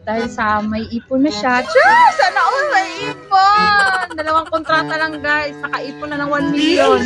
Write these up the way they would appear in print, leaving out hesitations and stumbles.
dahil sa may ipon na siya. Char! Sana all may ipon! 2 kontrata lang guys. Nakaipon na ng 1 million.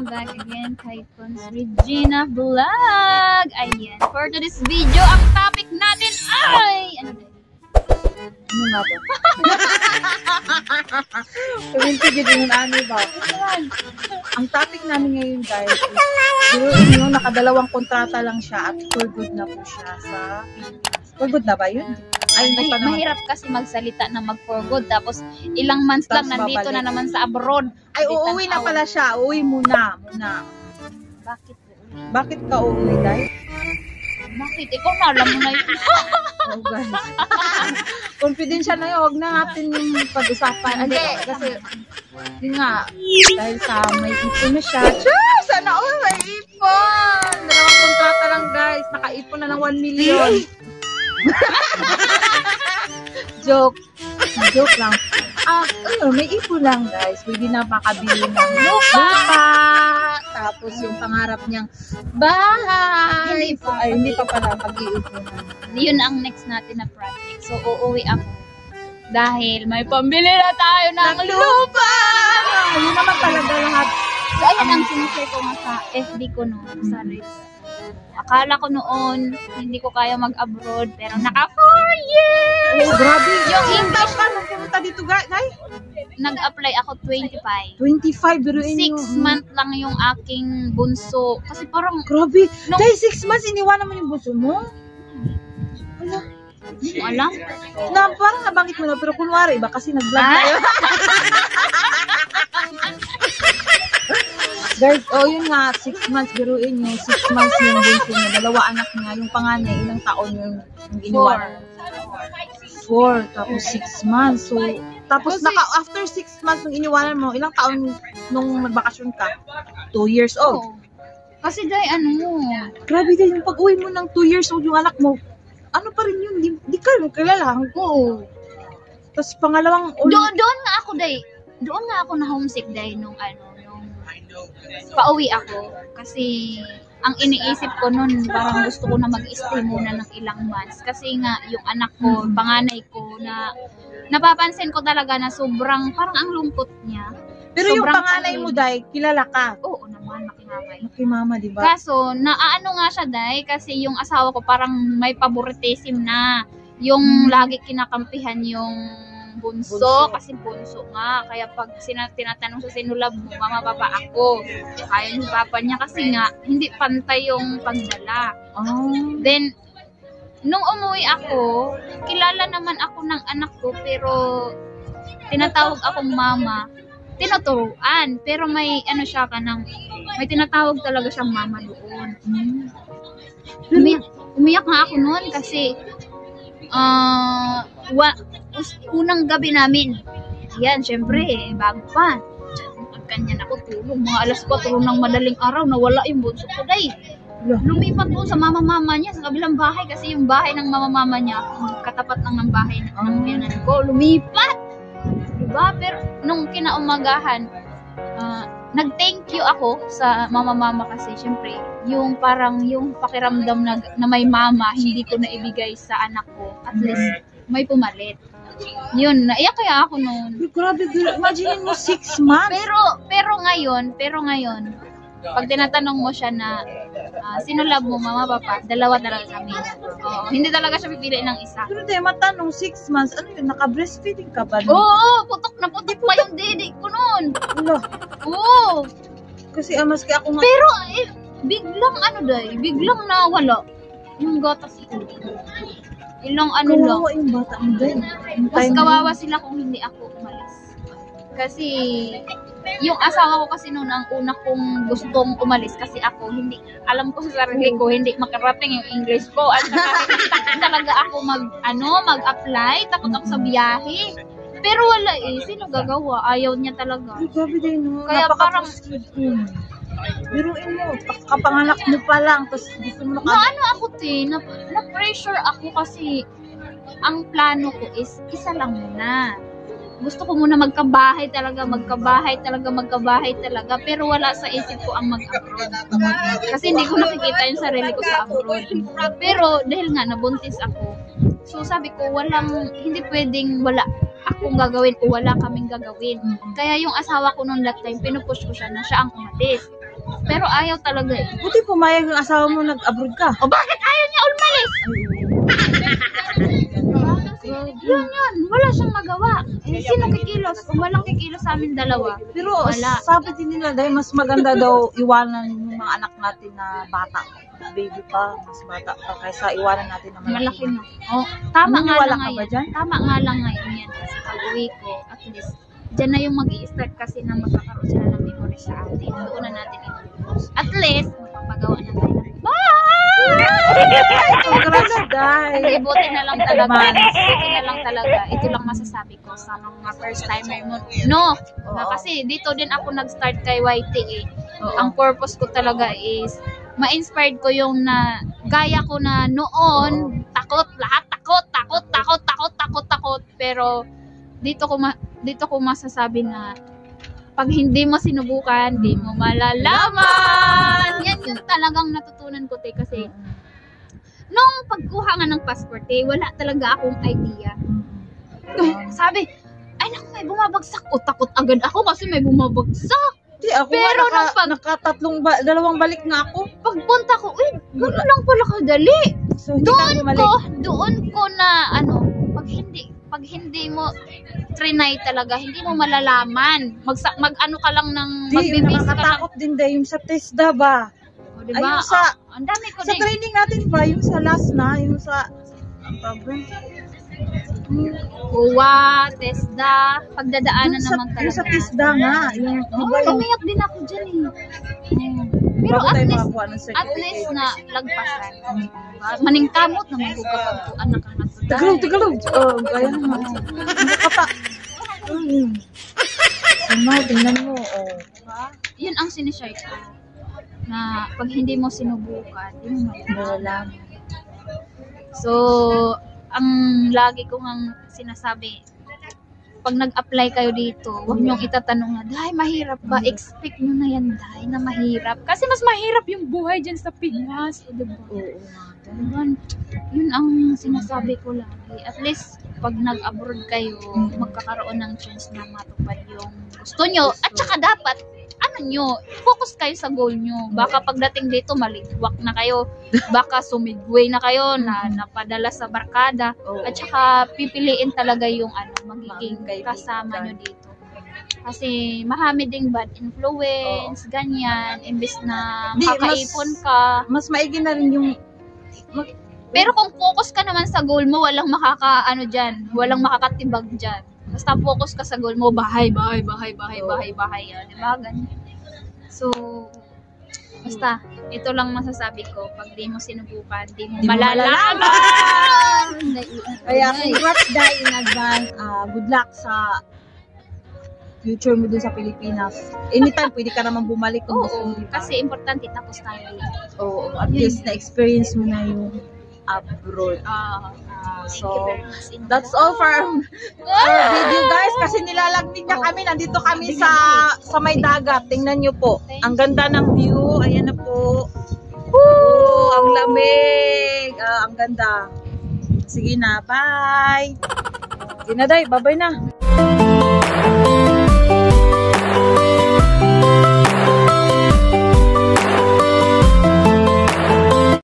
Back again kay Cons Regina Vlog. Ayan, for today's video, ang topic natin ay ano nga ba? Tumintugid yung ano ba? Ang topic namin ngayon guys is yung nakadalawang kontrata lang siya at for good na po siya sa Pilipinas. For good na ba yun? Ay, mahirap kasi magsalita na mag-for good tapos ilang months lang nandito na naman sa abroad. Ay, uuwi na pala siya. Uuwi muna. Bakit uuwi? Bakit ka uuwi, Day? Bakit? Ikaw na, alam mo na yun. Oh, guys. Confidential na yun. Huwag na natin yung pag-usapan. Hindi, kasi, yun nga, dahil sa may ipon na siya. Char! Sana all may ipon! 2 kontrata lang, guys. Nakaipon na ng 1 million. Joke lang. May ipon lang guys. Pwede na makabili ng lupa. Tapos yung pangarap niyang bahay. Hindi pa pala pag-iipunan. Yun ang next natin na project. So, uuwi ako. Dahil may pambili na tayo ng lupa! Yun naman talaga lahat. So, ayan ang sinishare ko nga sa FB ko noon. Sa Reels. Akala ko noon, hindi ko kaya mag-abroad, pero naka 4 years! Oh, grabe! Yung English ka nung pumunta dito, guys? Nag-apply ako 25. 25, pero 6 months lang yung aking bunso. Kasi parang... Grabe! Dahil 6 months, iniwan naman yung bunso mo? Wala. Alam? Parang nabanggit mo na, pero kunwari, iba kasi nag-vlog tayo. Guys, yun nga, 6 months, biruin yung 6 months yung bunso niya. 2 anak niya, yung panganay, ilang taon yung iniwan. 4, tapos 6 months. So, tapos after 6 months nung iniwanan mo, ilang taon nung nagbakasyon ka? 2 years old. Oh. Kasi dahil grabe dahil yung pag-uwi mo ng 2 years old yung anak mo, ano pa rin yun, di ka kilala. Oo. Tapos pangalawang... Doon nga ako na homesick dahil nung pauwi ako kasi ang iniisip ko noon parang gusto ko na mag-stay muna ng ilang months kasi nga yung anak ko, panganay ko na napapansin ko talaga na sobrang parang ang lungkot niya. Pero yung panganay mo, Day, kilala ka? Oo naman, makimamay. Makimama, di ba? Kaso, naaano nga siya, Day, kasi yung asawa ko parang may favoritism na yung lagi kinakampihan yung bunso, kasi bunso nga. Kaya pag tinatanong sa sinulab mo, mama, papa, ako. Ayaw yung papa niya kasi nga, hindi pantay yung pagdala. Then, nung umuwi ako, kilala naman ako ng anak ko, pero tinatawag akong mama. Tinuturuan, pero may siya may tinatawag talaga siyang mama doon. Umiyak nga ako noon kasi unang gabi namin. Yan, syempre, bago pa. Ganyan ako tulog. Mga alas 4 ng madaling araw, nawala yung bunso ko, Day. Lumipat po sa mama-mama niya sa kabilang bahay kasi yung bahay ng mama-mama niya, katapat lang ng bahay ng biyanan ko. Lumipat! Diba? Pero nung kinaumagahan, nag-thank you ako sa mama-mama kasi syempre, yung parang yung pakiramdam na may mama, hindi ko na ibigay sa anak ko. At least, may pumalit. Yun, naiyak kaya ako noon. Grabe, imagine mo 6 months. Pero ngayon, pag tinatanong mo siya na sino love mo, mama, papa, 2 talaga kami. Hindi talaga siya pipili ng isa. Pero tayo matanong, 6 months, ano yun, naka-breastfeeding ka ba? Oo, putok na putok pa yung dede ko noon. Oo. Kasi maski ako nga. Pero biglang nawala yung gatas ko. Ilang lang. Kawawa yung bata mo din. Mas kawawa sila kung hindi ako umalis. Kasi yung asawa ko kasi noon ang una kong gustong umalis kasi ako hindi alam ko sa sarili ko hindi makarating yung English ko at takot talaga ako mag-apply, takot ako sa biyahe. Pero wala sino gagawa? Ayaw niya talaga. Grabe din, no? Kaya parang Biruin mo, kapanganak mo pa lang, tapos gusto mo Na ano ako na pressure ako kasi ang plano ko is isa lang muna. Gusto ko muna magkabahay talaga. Pero wala sa isip ko ang mag-abroad. Kasi hindi ko nakikita yung sarili ko sa abroad. Pero dahil nga nabuntis ako, so sabi ko hindi pwedeng wala akong gagawin o wala kaming gagawin. Kaya yung asawa ko noon that time, pinupush ko siya na siya ang umalis. Pero ayaw talaga eh. Buti pumayag yung asawa mo nag-abroad ka. O bakit ayaw niya umalis? Yun. Wala siyang magawa. Eh, sino kikilos? Kung walang kikilos sa amin dalawa. Pero wala. sabi din nila dahil mas maganda daw iwanan yung mga anak natin na bata. Baby pa, mas bata pa kaysa iwanan natin na Malaki na. Oh, tama nga Naniniwala lang ka ba ngayon. dyan? Tama nga lang ngayon yan. Kasi pag uwi ko, at least, dyan na yung mag-i-start kasi na magkakaroon sila ng memory sa atin. Doon na natin i-focus. At least, mapapagawa na tayo ng Congrats, Day. Kasi buti na lang talaga. Buti na lang talaga. Ito lang masasabi ko sa mga first timer mo. No! Kasi dito din ako nag-start kay YTA. Ang purpose ko talaga is ma-inspired ko yung na gaya ko na noon, takot, lahat takot. Pero dito ko masasabi na pag hindi mo sinubukan, di mo malalaman. Yan yung talagang natutunan ko kasi nung pagkuha nga ng passport wala talaga akong idea. Sabi, ay naku, may bumabagsak. O takot agad ako kasi may bumabagsak. Di ako Pero dalawang balik nga ako. Pagpunta ko, gano'n lang pala kadali. So, hindi ka bumalik. Doon ko na pag hindi mo trinay talaga, hindi mo malalaman. Mag-ano ka lang ng magbibis ka lang. Nakakatakot din dahil yung sa TESDA ba? O, diba? Ay, yung sa, ang dami ko sa din. training natin ba, yung sa last na, yung sa, Uwa, TESDA, pagdadaanan yung naman talaga. Yung sa TESDA nga. Yung, Umiyak din ako dyan Pero bago at tayo least, makakuha ng certificate. na lagpasan. Maningkamot na may bugapagpuan na kang Tagalog. Oh, kaya naman. Nakata. Tingnan mo. Oh. Yun ang sinishare ko. Na pag hindi mo sinubukan, hindi mo malalaman. So, ang lagi ko ngang sinasabi, pag nag-apply kayo dito, huwag niyong itatanong na, Day, mahirap ba? Expect nyo na yan, Day, na mahirap. Kasi mas mahirap yung buhay dyan sa Pinas. Diba? Oo. Yun ang sinasabi ko lagi. At least, pag nag-abroad kayo, magkakaroon ng chance na matupad yung gusto nyo. At saka dapat, focus kayo sa goal nyo. Baka pagdating dito, maligwak na kayo. Baka sumigway na kayo, na napadala sa barkada. At saka, pipiliin talaga yung magiging kasama nyo dito. Kasi, marami ding bad influence, ganyan. Imbis na kakaipon ka. Mas maigi na rin yung Pero kung focus ka naman sa goal mo, walang walang makakatibag dyan. Basta focus ka sa goal mo, bahay. Yan, diba? Ganyan. So, basta, ito lang masasabi ko. Pag di mo sinubukan, di mo malalaman. Kaya, congrats Day in advance. Good luck sa future mo dun sa Pilipinas. Anytime, pwede ka naman bumalik kung gusto mo. Kasi importante, tapos tayo. Oo, at least na-experience mo na yung abroad. So, that's all for our video guys. Kasi nilalagnig na kami. Nandito kami sa may dagat. Tingnan nyo po. Ang ganda ng view. Ayan na po. Woo! Ang lamig. Ang ganda. Sige na. Bye. Sige na, Day. Bye-bye na.